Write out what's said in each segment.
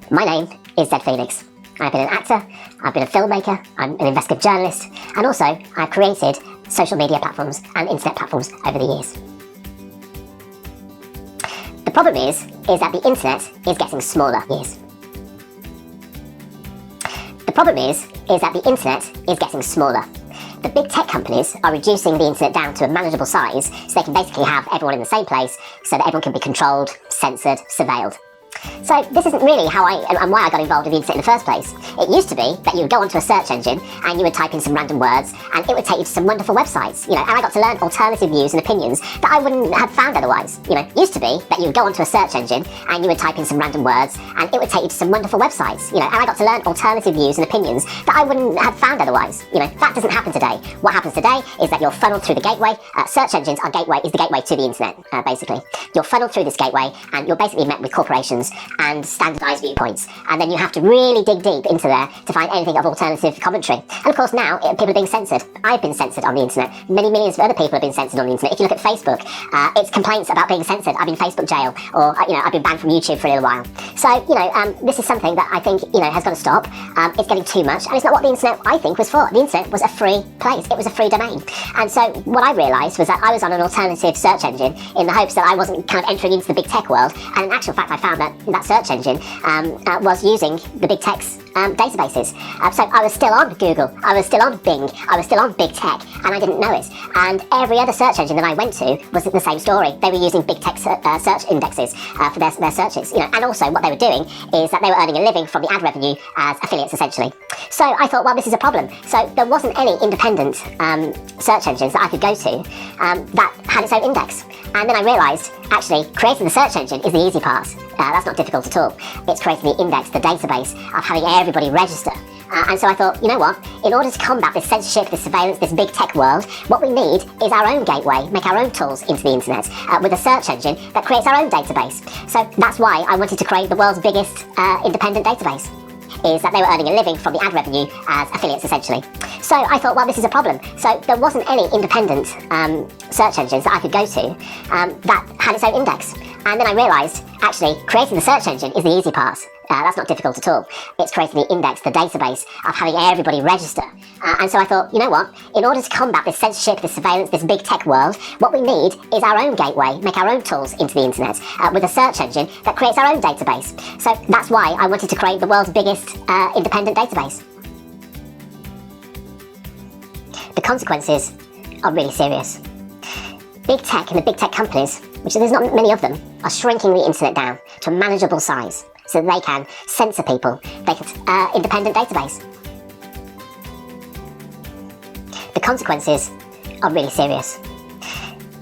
My name is Zed Phoenix. I've been an actor, I've been a filmmaker, I'm an investigative journalist, and also I've created social media platforms and internet platforms over the years. The problem is that the internet is getting smaller. The problem is that the internet is getting smaller. The big tech companies are reducing the internet down to a manageable size so they can basically have everyone in the same place so that everyone can be controlled, censored, surveilled. So this isn't really how and why I got involved with the internet in the first place. It used to be that you would go onto a search engine and you would type in some random words and it would take you to some wonderful websites, and I got to learn alternative views and opinions that I wouldn't have found otherwise. It used to be that you would go onto a search engine and you would type in some random words and it would take you to some wonderful websites, and I got to learn alternative views and opinions that I wouldn't have found otherwise. That doesn't happen today. What happens today is that you're funneled through the gateway. Search engines is the gateway to the internet, basically. You're funneled through this gateway and you're basically met with corporations and standardised viewpoints, and then you have to really dig deep into there to find anything of alternative commentary. And of course now people are being censored. I've been censored on the internet. Many millions of other people have been censored on the internet. If you look at Facebook, it's complaints about being censored. I've been Facebook jail, or I've been banned from YouTube for a little while. So this is something that I think has got to stop. It's getting too much, and it's not what the internet I think was for. The internet was a free place. It was a free domain. And so what I realised was that I was on an alternative search engine in the hopes that I wasn't kind of entering into the big tech world. And in actual fact, I found that search engine was using the big tech's databases. So I was still on Google, I was still on Bing, I was still on big tech, and I didn't know it. And every other search engine that I went to was the same story. They were using big tech search indexes for their searches. And also what they were doing is that they were earning a living from the ad revenue as affiliates, essentially. So I thought, well, this is a problem. So there wasn't any independent search engines that I could go to that had its own index. And then I realised, actually, creating the search engine is the easy part. That's not difficult at all. It's creating the index, the database of having everybody register. And so I thought, you know what? In order to combat this censorship, this surveillance, this big tech world, what we need is our own gateway, make our own tools into the internet with a search engine that creates our own database. So that's why I wanted to create the world's biggest independent database. Is that they were earning a living from the ad revenue as affiliates, essentially. So I thought, well, this is a problem. So there wasn't any independent search engines that I could go to that had its own index. And then I realised, actually, creating the search engine is the easy part. That's not difficult at all. It's creating the index, the database of having everybody register. And so I thought, you know what? In order to combat this censorship, this surveillance, this big tech world, what we need is our own gateway, make our own tools into the internet with a search engine that creates our own database. So that's why I wanted to create the world's biggest independent database. The consequences are really serious. Big tech and the big tech companies, which there's not many of them, are shrinking the internet down to a manageable size so they can censor people. They can independent database. The consequences are really serious.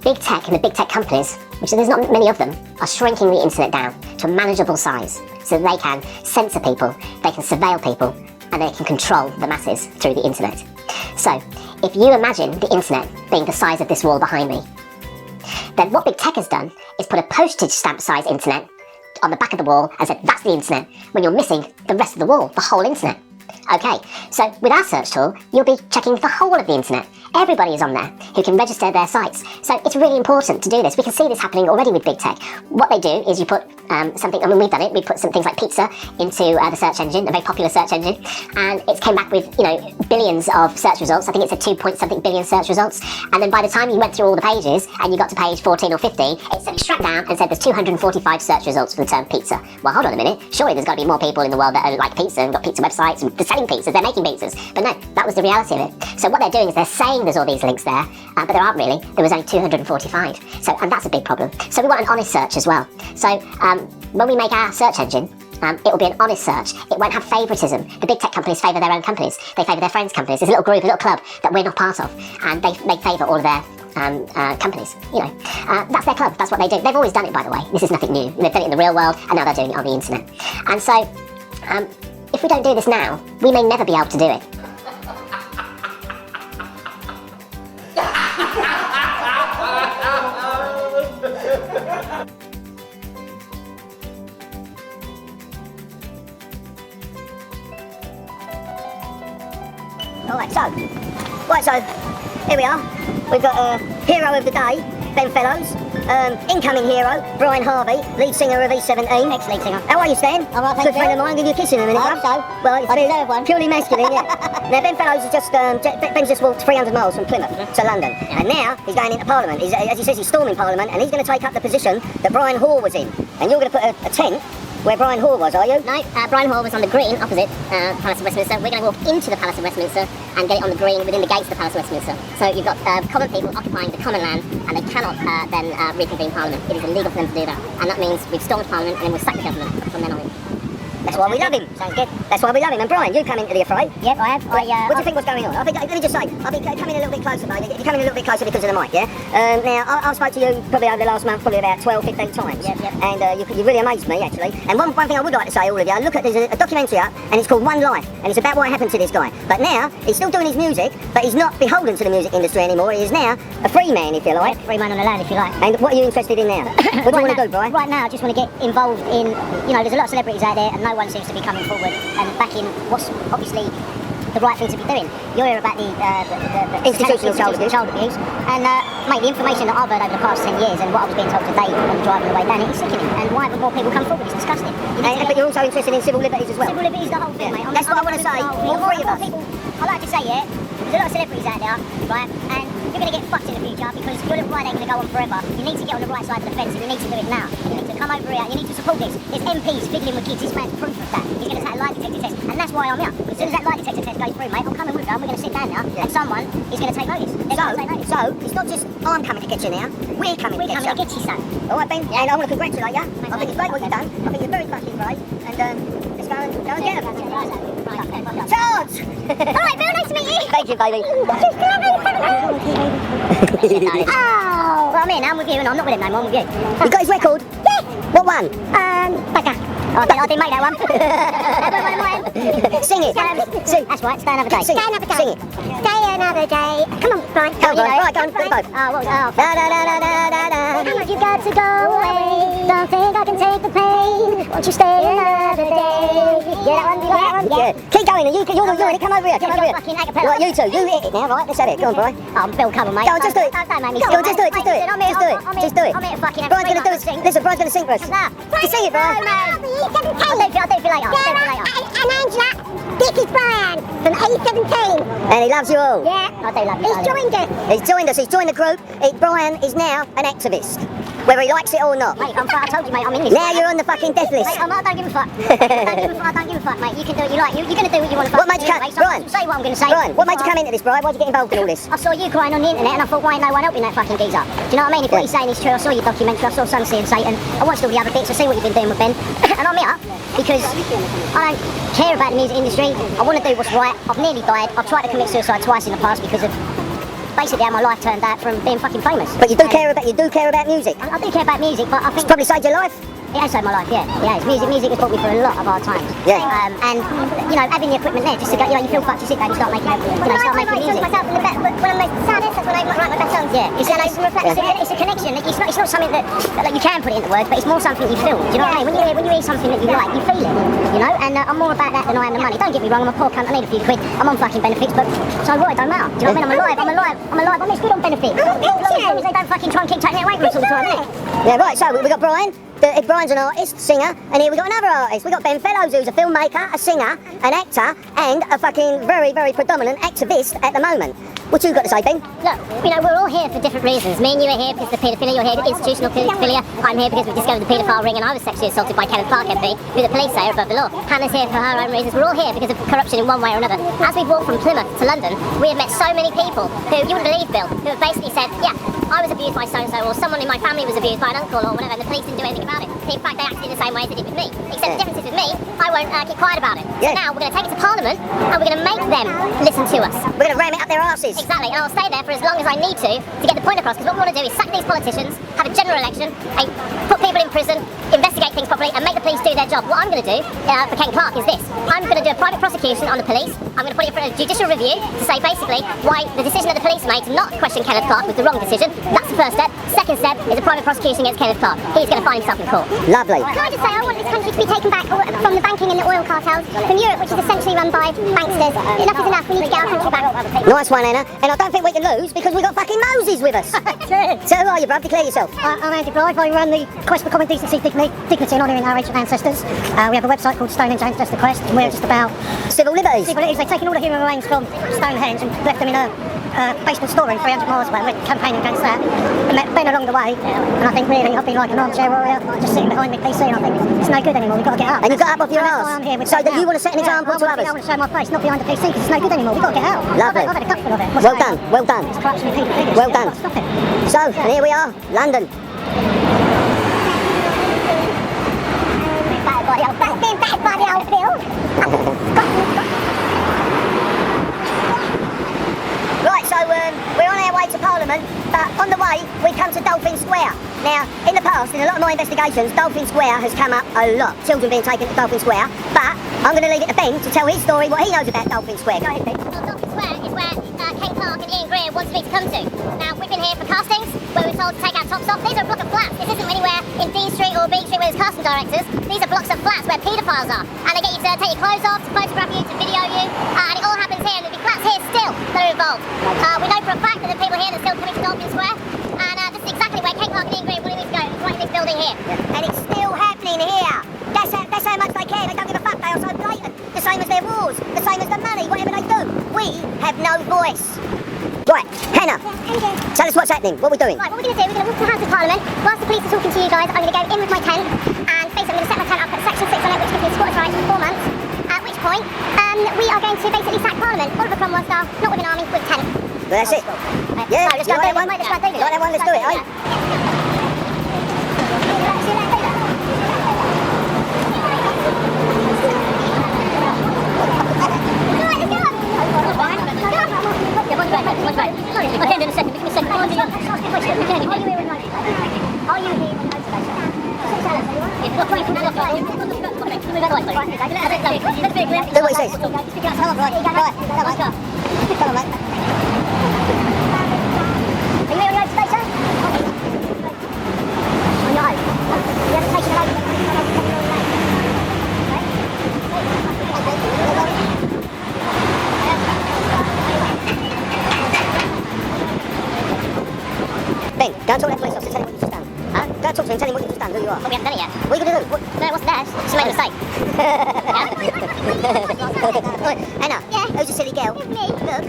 Big tech and the big tech companies, which there's not many of them, are shrinking the internet down to a manageable size so they can censor people, they can surveil people, and they can control the masses through the internet. So, if you imagine the internet being the size of this wall behind me, then what big tech has done is put a postage stamp size internet on the back of the wall and said, that's the internet, when you're missing the rest of the wall, the whole internet. Okay, so with our search tool, you'll be checking the whole of the internet. Everybody is on there who can register their sites. So it's really important to do this. We can see this happening already with big tech. What they do is you put something, we've done it, we put some things like pizza into the search engine, a very popular search engine, and it came back with, billions of search results. I think it's a 2-point-something billion search results. And then by the time you went through all the pages and you got to page 14 or 15, it said extract down and said there's 245 search results for the term pizza. Well, hold on a minute. Surely there's got to be more people in the world that like pizza and got pizza websites and they're selling pizzas, they're making pizzas. But no, that was the reality of it. So what they're doing is they're saying there's all these links there, but there aren't really. There was only 245. So, and that's a big problem. So we want an honest search as well. So when we make our search engine, it will be an honest search. It won't have favouritism. The big tech companies favour their own companies. They favour their friends' companies. There's a little group, a little club that we're not part of, and they favour all of their companies. That's their club. That's what they do. They've always done it, by the way. This is nothing new. They've done it in the real world, and now they're doing it on the internet. And so, if we don't do this now, we may never be able to do it. Right, so here we are. We've got a hero of the day, Ben Fellows. Incoming hero, Brian Harvey, lead singer of E17. Ex-lead singer. How are you, Stan? I'm all right, Good friend of mine, give you a kiss in a minute. I hope so. Well, it's I deserve one. purely masculine, yeah. Now, Ben Fellows has just, Ben's just walked 300 miles from Plymouth to London, and now he's going into Parliament. As he says, he's storming Parliament, and he's going to take up the position that Brian Hoare was in. And you're going to put a tent where Brian Hoare was, are you? No, Brian Hoare was on the green opposite Palace of Westminster. We're going to walk into the Palace of Westminster and get it on the green within the gates of the Palace of Westminster. So you've got common people occupying the common land, and they cannot then reconvene Parliament. It is illegal for them to do that, and that means we've stormed Parliament and then we'll sack the government from then on in. That's why we love him. Sounds good. That's why we love him. And Brian, you come into the affray. Yep, I have. What do you think was going on? Let me just say, I've been coming a little bit closer, mate. You're coming a little bit closer because of the mic, yeah? Now, I've spoke to you probably over the last month, probably about 12, 15 times. Yep. And you really amazed me, actually. And one thing I would like to say, all of you, look at, there's a documentary up, and it's called One Life, and it's about what happened to this guy. But now, he's still doing his music, but he's not beholden to the music industry anymore. He is now a free man, if you like. Free man on the land, if you like. And what are you interested in now? What do you want to do, Brian? Right now, I just want to get involved in, there's a lot of celebrities out there, and no one seems to be coming forward and backing what's obviously the right thing to be doing. You hear about the institutional child abuse, and mate, the information that I've heard over the past 10 years and what I was being told today on the drive on the way down, it's sickening. And why haven't more people come forward? It's disgusting. But you're also interested in civil liberties as well. Civil liberties, the whole thing, mate. That's what I want to say. All three of us. I like to say, yeah, there's a lot of celebrities out there, right, and you're going to get fucked in the future because your little ride ain't going to go on forever. You need to get on the right side of the fence, and you need to do it now. You need to come over here, and you need to support this. There's MPs fiddling with kids. This man's proof of that. He's going to take a lie detector test, and that's why I'm here. As soon as that lie detector test goes through, mate, I'm coming with you, and we're going to sit down now, and someone is going to take notice. So, it's not just I'm coming to get you now, we're coming to get you. We're coming to get you, son. Alright, Ben, and I want to congratulate you. I think it's great what you've done. I think you're very fucking brave, and let's go and get him. Charge! Alright, Bill, nice to meet you. Thank you, baby. Oh, well, I'm here now, I'm with you, and I'm not with him no more, I'm with you. You got his record? Yeah. What one? Bugger. I didn't make that one. Sing it. Sing. That's right, stay another day. Sing Stay another day. Sing it. Stay another day. Come on, Brian. Come on, Brian. Right, go on, both. Oh, what was that? Da da da da da da. You got to go away. Don't think I can take the pain. Won't you stay another day? Yeah, that one. Yeah. Keep going, you're in it. Come over here. Come over here. Fucking acapella. Right, you two. You hit it now, right? Let's have it. Go on, Brian. Bill, come on, mate. Go on, just do it. Don't make me Go on, just do it. Just do it. Just do it. I'm here to fucking have Brian's going to do it. Listen, Brian's going to sing for us. Just sing it, Brian. I'll do it for you later. And Angela, this is Brian from A17. And he loves you all. Yeah, I do love you. He's joined us. He's joined us. He's joined the group. Brian is now an activist, whether he likes it or not. Mate, I told you, mate, I'm in this. Now you're on the fucking death list. Mate, I don't give a fuck. I don't give a fuck, mate. You can do what you like. You're going to do what you want to What made you come? Brian, say what I'm going to say. Brian, what made you come into this, Brian? Why'd you get involved in all this? I saw you crying on the internet and I thought, why ain't no one helping that fucking geezer? Do you know what I mean? If what he's saying is true, I saw your documentary, I saw Sunset and Satan, I watched all the other bits, I see what you've been doing with Ben, and I'm here because I don't care about the music industry. I want to do what's right. I've nearly died. I've tried to commit suicide twice in the past because of basically how my life turned out from being fucking famous. But you do care about music. I do care about music, but I think It's probably saved your life. it has saved my life, yeah. Yeah, music has brought me through a lot of hard times. Yeah. And having the equipment there, just to go, you feel fucked, you sit there and you start making, start making music. Myself in the best, when I'm most saddest, that's when I write my best songs. Yeah, it's a connection. It's not something that you can put it into words, but it's more something you feel. Do you know what I mean? When you hear something that you like, you feel it. And I'm more about that than I am the money. Don't get me wrong, I'm a poor cunt. I need a few quid. I'm on fucking benefits, but so what? It don't matter. Do you know what I mean? I'm alive. I'm good on benefits. As long as they don't fucking try and keep taking it away from us all the time, innit? Yeah, right. So we got Brian. Brian's an artist, singer, and here we got another artist. We got Ben Fellows, who's a filmmaker, a singer, an actor, and a fucking very, very predominant activist at the moment. What you got to say, Ben? Look, we're all here for different reasons. Me and you are here because of the paedophilia, you're here for institutional paedophilia. I'm here because we discovered the paedophile ring and I was sexually assaulted by Kevin Park MP, who the police say are above the law. Hannah's here for her own reasons. We're all here because of corruption in one way or another. As we've walked from Plymouth to London, we have met so many people who, you wouldn't believe, Bill, who have basically said, yeah, I was abused by so-and-so, or someone in my family was abused by an uncle or whatever, and the police didn't do anything about it. In fact, they acted in the same way as they did with me. Except the difference is with me, I won't keep quiet about it. Yeah. So now we're going to take it to Parliament, and we're going to make them listen to us. We're going to ram it up their arses. Exactly, and I'll stay there for as long as I need to get the point across, because what we want to do is sack these politicians, have a general election, and put people in prison, investigate things properly and make the police do their job. What I'm going to do for Ken Clark is this. I'm going to do a private prosecution on the police. I'm going to put it for a judicial review to say basically why the decision that the police made to not question Kenneth Clark was the wrong decision. That's the first step. Second step is a private prosecution against Kenneth Clark. He's going to find himself in court. Lovely. Can I just say, I want this country to be taken back from the banking and the oil cartels, from Europe, which is essentially run by banksters. Enough is enough, we need to get our country back. Nice one, Anna. And I don't think we can lose because we've got fucking Moses with us. So who are you, bruv? Declare yourself. I'm Andy Blythe. I run the Quest for Common Decency, Dignity and Honouring Our Ancient Ancestors. We have a website called Stonehenge Ancestor Quest, and we're just about Civil liberties. civil liberties. They've taken all the human remains from Stonehenge and left them in a basement storeroom 300 miles away. We're campaigning against that. We met Ben along the way, and I think really I've been like an armchair warrior, just sitting behind my PC, and I think it's no good anymore. We've got to get up. And you got up off your And that's arse. why I'm here with So Zed that now. you want to set an example to others. I want to show my face, not behind the PC, because it's no good anymore. We've got to get out. Lovely. I've had a gutful of it. What's Well going done, on? well done. It's corruption and people figures. Well done. Stop it. So, and here we are, London. Bad body old Bill. Right, so we're on our way to Parliament, but on the way we come to Dolphin Square. Now, in the past, in a lot of my investigations, Dolphin Square has come up a lot. Children being taken to Dolphin Square, but I'm going to leave it to Ben to tell his story, what he knows about Dolphin Square. Go ahead, Ben. Well, Dolphin Square is where Ken Clark and Ian Greer wanted me to come to. Now, we've been here for castings, where we were told to take our tops off. These are a block of flats. This isn't anywhere in Dean Street or Beach Street where there's casting directors. These are blocks of flats where paedophiles are. And they get you to take your clothes off, to photograph you, to video you. And it all happens here, and there'll be flats here still that are involved. We know for a fact that there are people here that are still coming to Dolphin Square. And this is exactly where Ken Clark and Ian Greer wanted me to go. It's right in this building here. And it's still happening here. That's how much they care. They don't give a fuck. They are so blatant. The same as their wars. The same as the money. Whatever they do. We have no voice. Right, Hannah. Tell us what's happening. What are we doing? Right, what we're going to do, we're going to walk to the House of Parliament. Whilst the police are talking to you guys, I'm going to go in with my tent, and basically I'm going to set my tent up at section 6 on it, which gives me squatters' rights for 4 months. At which point, we are going to basically sack Parliament, Oliver Cromwell style, not with an army, with a tent. Well, that's it. Yeah, So, let's you go like that do one? it. Let's go do it. Like that one? Let's do it, eh? Okay, in a second. Give me a second. Are you here with motivation? Are you here with motivation? Do what he says. Come on, mate. Are you here with motivation? On your own. You haven't taken it over. Ben, go and talk to that police officer, tell him what you've just done. Huh? Go and talk to him, tell him what you've just done, who you are. But we haven't done it yet. What are you going to do? What? No, it wasn't there. She made a mistake. Anna, Yeah. who's a silly girl? It's me. Look,